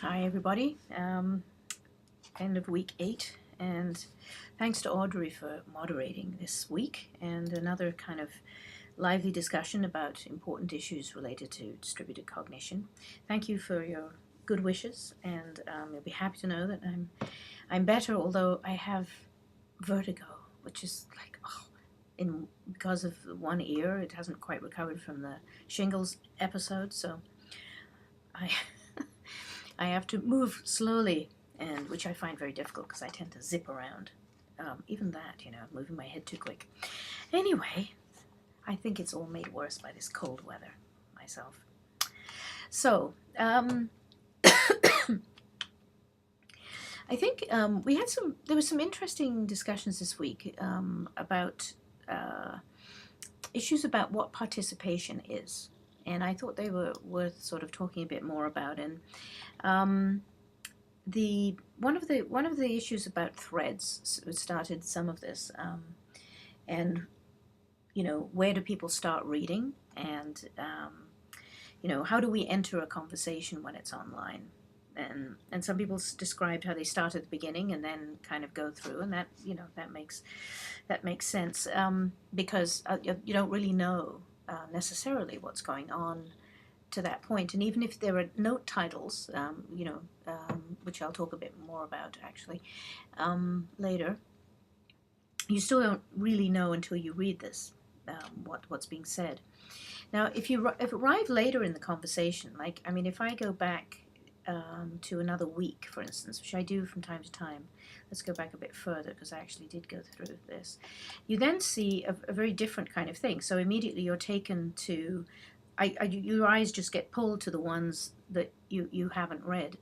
Hi, everybody. End of week 8, and thanks to Audrey for moderating this week and another kind of lively discussion about important issues related to distributed cognition. Thank you for your good wishes, and you'll be happy to know that I'm better, although I have vertigo, which is like because of one ear, it hasn't quite recovered from the shingles episode, so I I have to move slowly, and which I find very difficult because I tend to zip around. Even that, moving my head too quick. Anyway, I think it's all made worse by this cold weather myself. So, I think there was some interesting discussions this week about issues about what participation is. And I thought they were worth sort of talking a bit more about. And one of the issues about threads started some of this, and where do people start reading, and how do we enter a conversation when it's online, and some people described how they start at the beginning and then kind of go through, and that makes sense, because you don't really know necessarily what's going on to that point. And even if there are note titles, which I'll talk a bit more about actually later, you still don't really know until you read this what's being said. Now, if you arrive later in the conversation, if I go back to another week, for instance, which I do from time to time. Let's go back a bit further because I actually did go through this. You then see a very different kind of thing. So immediately you're taken to, your eyes just get pulled to the ones that you haven't read,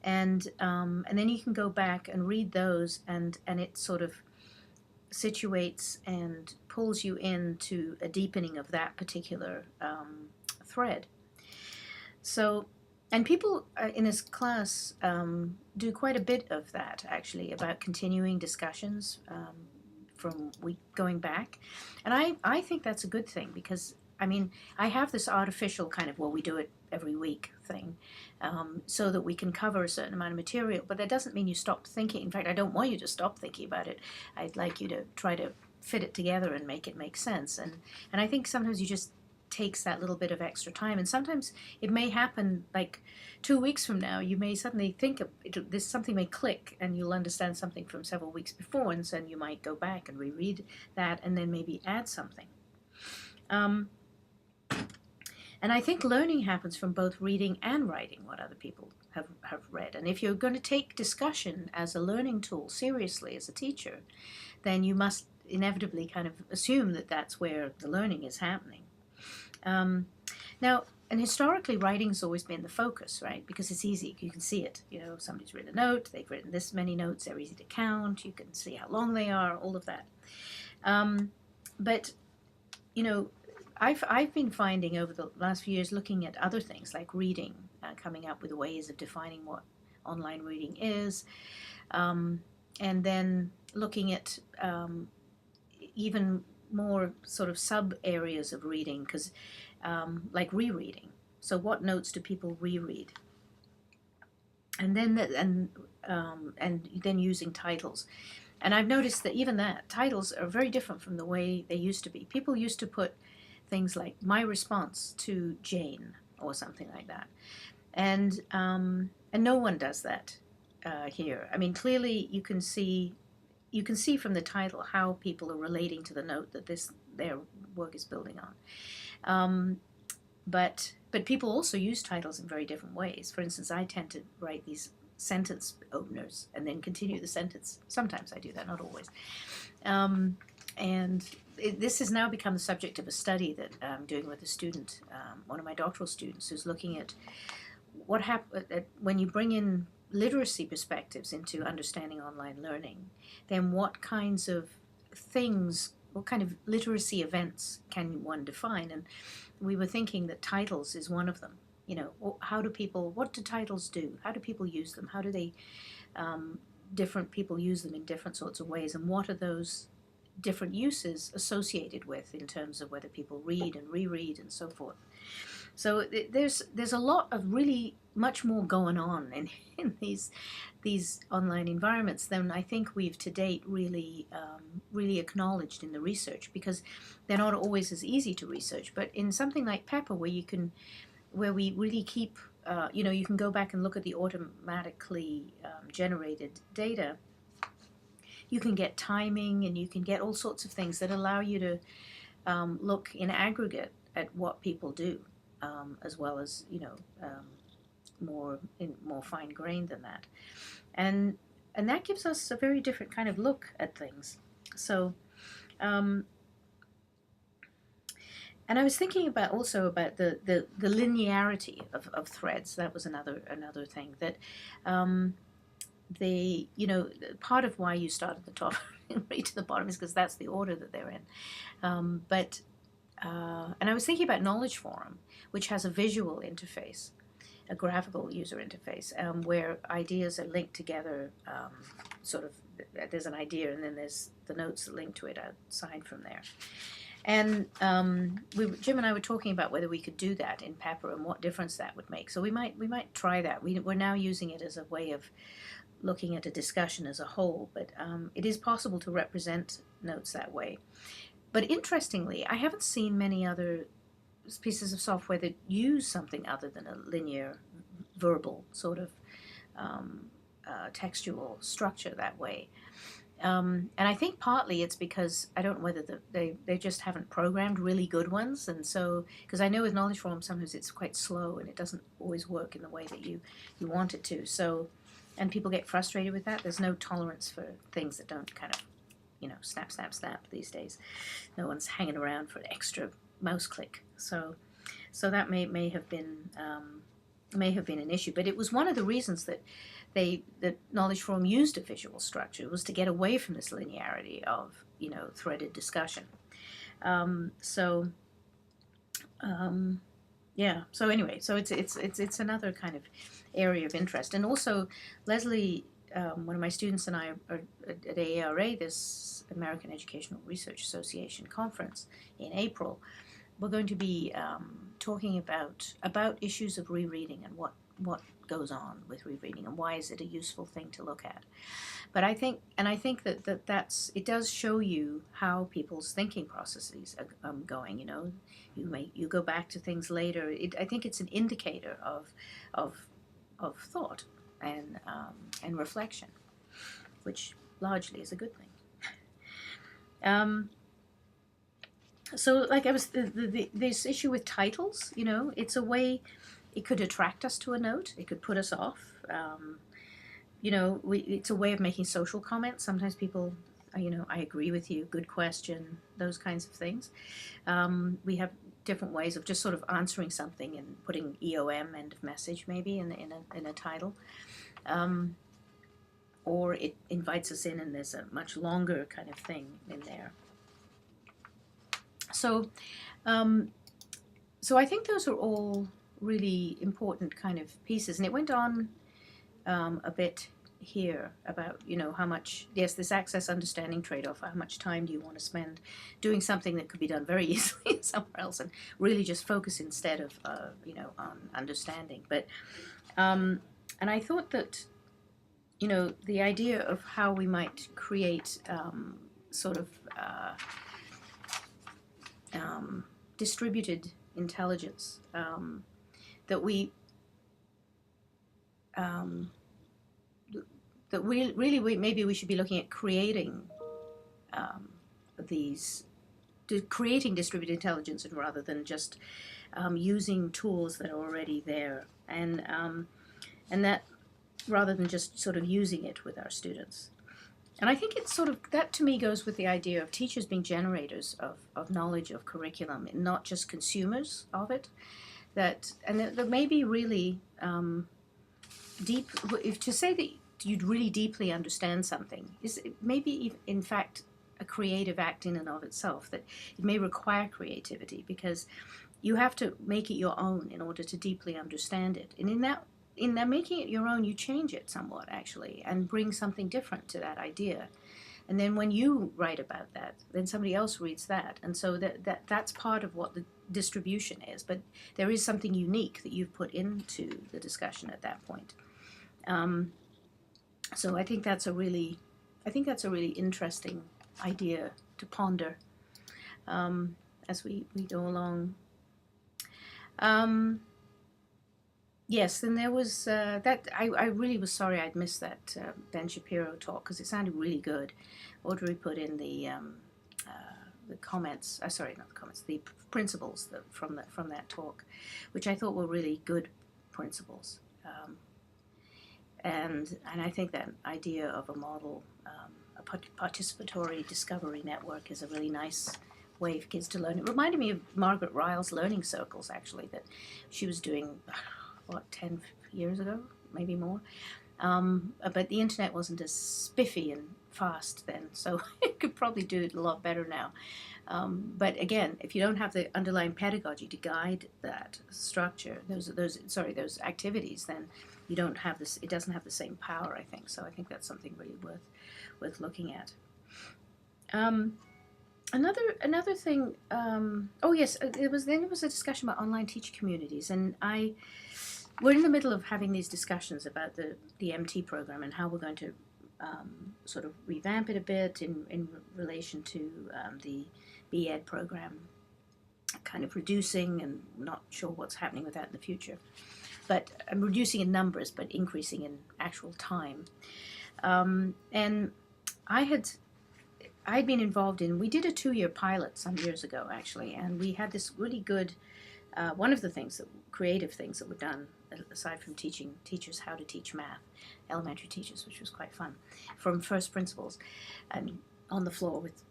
and then you can go back and read those, and it sort of situates and pulls you into a deepening of that particular thread. So. And people in this class do quite a bit of that, actually, about continuing discussions from going back. And I think that's a good thing because, I have this artificial kind of, we do it every week thing, so that we can cover a certain amount of material. But that doesn't mean you stop thinking. In fact, I don't want you to stop thinking about it. I'd like you to try to fit it together and make it make sense. And I think sometimes you just takes that little bit of extra time, and sometimes it may happen like 2 weeks from now. You may suddenly think of this, something may click, and you'll understand something from several weeks before, and then you might go back and reread that, and then maybe add something. And I think learning happens from both reading and writing what other people have read. And if you're going to take discussion as a learning tool seriously as a teacher, then you must inevitably kind of assume that that's where the learning is happening. Now, and historically, writing's always been the focus, right? Because it's easy. You can see it. Somebody's written a note. They've written this many notes. They're easy to count. You can see how long they are. All of that. But I've been finding over the last few years, looking at other things like reading, coming up with ways of defining what online reading is, and then looking at even more sort of sub areas of reading, because like rereading. So what notes do people reread? And then and then using titles. And I've noticed that even that titles are very different from the way they used to be. People used to put things like "my response to Jane" or something like that, and no one does that here. Clearly you can see from the title how people are relating to the note that their work is building on. But people also use titles in very different ways. For instance, I tend to write these sentence openers and then continue the sentence. Sometimes I do that, not always. And this has now become the subject of a study that I'm doing with a student, one of my doctoral students, who's looking at what happens when you bring in literacy perspectives into understanding online learning. Then what kinds of things, what kind of literacy events can one define? And we were thinking that titles is one of them. What do titles do? How do people use them? How do they, different people use them in different sorts of ways? And what are those different uses associated with in terms of whether people read and reread and so forth? So there's a lot of really much more going on in these online environments than I think we've to date really acknowledged in the research, because they're not always as easy to research. But in something like Pepper, where we really keep you can go back and look at the automatically generated data. You can get timing, and you can get all sorts of things that allow you to look in aggregate at what people do, as well as more fine grained than that, and that gives us a very different kind of look at things. So, and I was thinking about the linearity of threads. That was another thing that part of why you start at the top and read to the bottom is because that's the order that they're in. And I was thinking about Knowledge Forum, which has a visual interface, a graphical user interface, where ideas are linked together. Sort of, there's an idea, and then there's the notes that link to it outside from there. And Jim and I were talking about whether we could do that in Pepper and what difference that would make. So we might try that. We're now using it as a way of looking at a discussion as a whole, but it is possible to represent notes that way. But interestingly, I haven't seen many other pieces of software that use something other than a linear, verbal sort of textual structure that way. And I think partly it's because I don't know whether they just haven't programmed really good ones, and so because I know with Knowledge Forum sometimes it's quite slow and it doesn't always work in the way that you want it to. So, and people get frustrated with that. There's no tolerance for things that don't kind of snap, snap, snap these days. No one's hanging around for an extra mouse click. So that may have been an issue. But it was one of the reasons that Knowledge Forum used a visual structure, was to get away from this linearity of threaded discussion. Yeah. So anyway, so it's another kind of area of interest, and also Leslie. One of my students and I are at AARA, this American Educational Research Association conference in April. We're going to be talking about issues of rereading and what goes on with rereading and why is it a useful thing to look at. But I think that's it does show you how people's thinking processes are going. You go back to things later. I think it's an indicator of thought and reflection, which largely is a good thing. So, like I was, this issue with titles, it's a way it could attract us to a note, it could put us off. It's a way of making social comments. Sometimes people, I agree with you, good question, those kinds of things. We have different ways of just sort of answering something and putting EOM, end of message, maybe in a title. Or it invites us in and there's a much longer kind of thing in there. So I think those are all really important kind of pieces. And it went on a bit here about, how much, yes, this access understanding trade-off, how much time do you want to spend doing something that could be done very easily somewhere else, and really just focus instead of, on understanding. But, and I thought that, the idea of how we might create sort of distributed intelligence, that we maybe we should be looking at creating creating distributed intelligence, and rather than just using tools that are already there, and that rather than just sort of using it with our students. And I think it's sort of, that to me goes with the idea of teachers being generators of knowledge, of curriculum, and not just consumers of it. That may be really deep, if to say that you'd really deeply understand something is maybe in fact a creative act in and of itself, that it may require creativity because you have to make it your own in order to deeply understand it. And in that making it your own, you change it somewhat actually and bring something different to that idea. And then when you write about that, then somebody else reads that. And so that's part of what distribution is, but there is something unique that you've put into the discussion at that point. So I think that's a really interesting idea to ponder as we go along. Yes, then there was that. I really was sorry I'd missed that Ben Shapiro talk because it sounded really good. Audrey put in the comments. Sorry, not the comments. The principles from that talk, which I thought were really good principles. And I think that idea of a model, a participatory discovery network, is a really nice way for kids to learn. It reminded me of Margaret Ryle's learning circles, actually, that she was doing, 10 years ago, maybe more. But the internet wasn't as spiffy and fast then, so it could probably do it a lot better now. But again, if you don't have the underlying pedagogy to guide that structure, those activities, then you don't have this. It doesn't have the same power, I think. So I think that's something really worth looking at. Another thing. Oh yes, there was a discussion about online teacher communities, and we're in the middle of having these discussions about the MT program and how we're going to sort of revamp it a bit in relation to the BEd program, kind of reducing, and not sure what's happening with that in the future. But reducing in numbers, but increasing in actual time. And I'd been involved we did a 2-year pilot some years ago, actually, and we had this really good, one of the creative things that were done, aside from teaching teachers how to teach math, elementary teachers, which was quite fun, from first principles, and on the floor with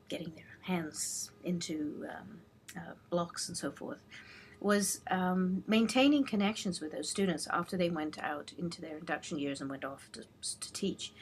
getting their hands into blocks and so forth, was maintaining connections with those students after they went out into their induction years and went off to teach.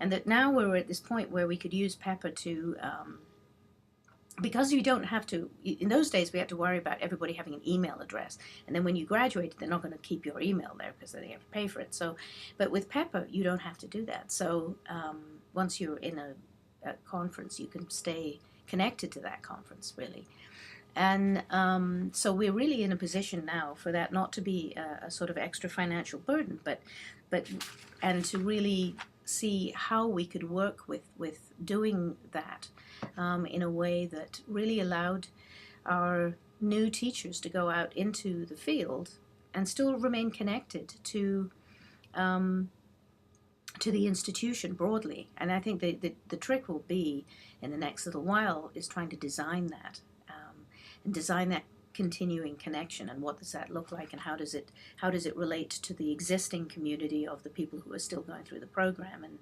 And that now we're at this point where we could use Pepper to, because you don't have to, in those days we had to worry about everybody having an email address. And then when you graduate, they're not going to keep your email there because they have to pay for it. So, but with Pepper, you don't have to do that. So once you're in a conference, you can stay connected to that conference, really. And so we're really in a position now for that not to be a sort of extra financial burden, but to really see how we could work with doing that in a way that really allowed our new teachers to go out into the field and still remain connected to the institution broadly. And I think the trick will be in the next little while is trying to design that. And design that continuing connection, and what does that look like, and how does it relate to the existing community of the people who are still going through the program, and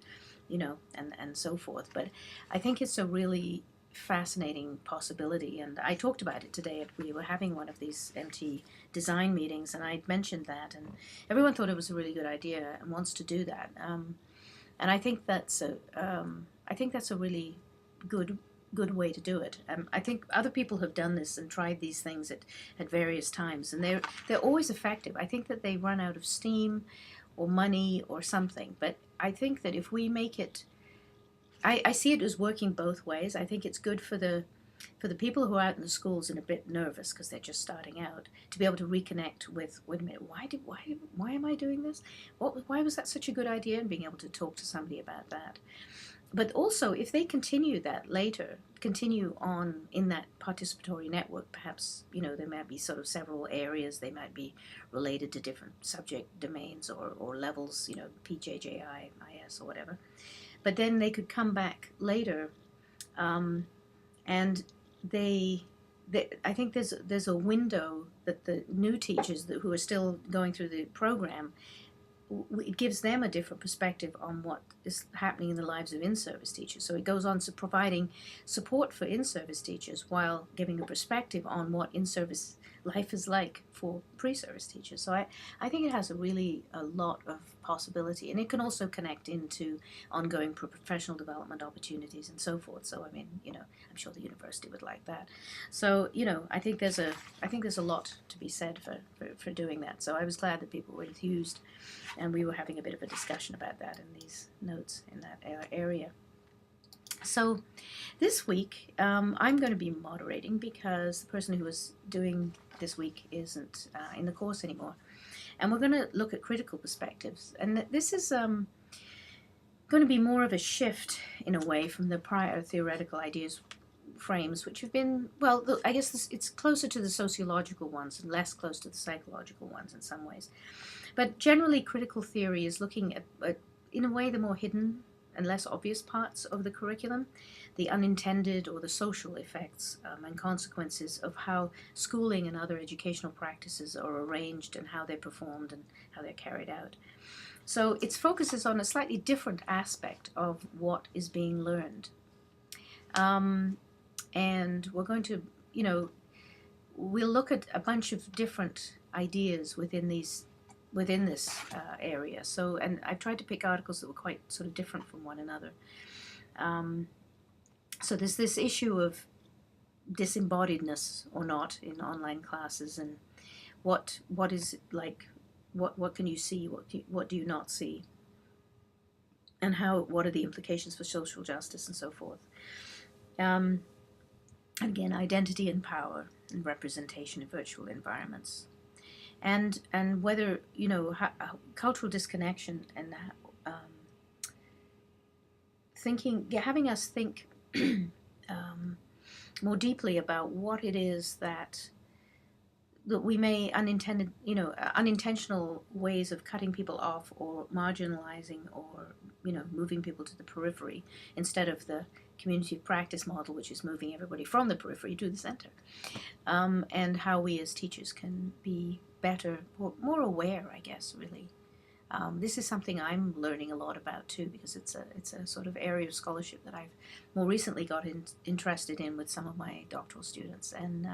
and so forth. But I think it's a really fascinating possibility, and I talked about it today. We were having one of these MT design meetings, and I mentioned that, and everyone thought it was a really good idea and wants to do that. And I think that's a really good way to do it. I think other people have done this and tried these things at various times, and they're always effective. I think that they run out of steam or money or something, but I think that if we make it, I see it as working both ways. I think it's good for the people who are out in the schools and a bit nervous because they're just starting out, to be able to reconnect with, wait a minute, why am I doing this? Why was that such a good idea? And being able to talk to somebody about that. But also, if they continue that later, continue on in that participatory network, perhaps, there might be sort of several areas. They might be related to different subject domains or levels, PJJI, IS, or whatever. But then they could come back later, and I think there's a window that the new teachers who are still going through the program, it gives them a different perspective on what is happening in the lives of in-service teachers. So it goes on to providing support for in-service teachers while giving a perspective on what in-service life is like for pre-service teachers. So I think it has a lot of possibility, and it can also connect into ongoing professional development opportunities and so forth. So I'm sure the university would like that. So I think there's a lot to be said for doing that. So I was glad that people were enthused, and we were having a bit of a discussion about that in these notes in that area. So this week, I'm going to be moderating because the person who was doing this week isn't in the course anymore. And we're going to look at critical perspectives. And this is going to be more of a shift in a way from the prior theoretical ideas frames, which have been, well, I guess it's closer to the sociological ones and less close to the psychological ones in some ways. But generally, critical theory is looking at in a way, the more hidden and less obvious parts of the curriculum, the unintended or the social effects and consequences of how schooling and other educational practices are arranged and how they're performed and how they're carried out. So it focuses on a slightly different aspect of what is being learned. And we're going to, we'll look at a bunch of different ideas within this area. So, and I've tried to pick articles that were quite sort of different from one another. So there's this issue of disembodiedness or not in online classes, and what is like, what can you see, what do you not see, and what are the implications for social justice and so forth. Again, identity and power and representation in virtual environments, and whether how cultural disconnection and having us think more deeply about what it is that we may unintentional ways of cutting people off or marginalizing or moving people to the periphery instead of the community of practice model, which is moving everybody from the periphery to the center, and how we as teachers can be better, more aware, I guess, really. This is something I'm learning a lot about too, because it's a sort of area of scholarship that I've more recently got interested in with some of my doctoral students, and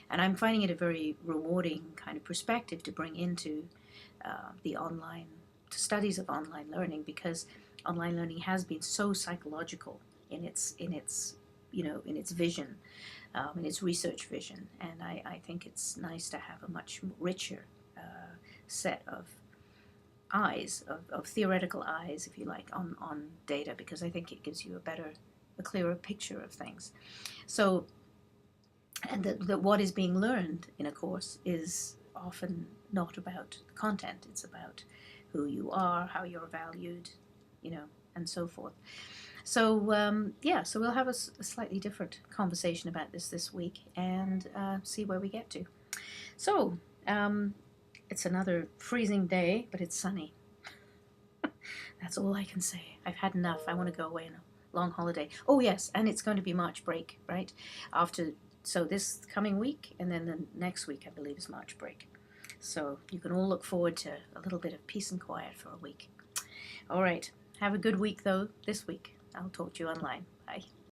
I'm finding it a very rewarding kind of perspective to bring into the studies of online learning, because online learning has been so psychological in its vision, in its research vision, and I think it's nice to have a much richer set of eyes, of theoretical eyes, if you like, on data, because I think it gives you a clearer picture of things. So, and that what is being learned in a course is often not about the content, it's about who you are, how you're valued, and so forth. So, so we'll have a slightly different conversation about this week and see where we get to. So, it's another freezing day, but it's sunny. That's all I can say. I've had enough. I want to go away on a long holiday. Oh, yes, and it's going to be March break, right? So this coming week, and then the next week, I believe, is March break. So you can all look forward to a little bit of peace and quiet for a week. All right. Have a good week, though, this week. I'll talk to you online. Bye.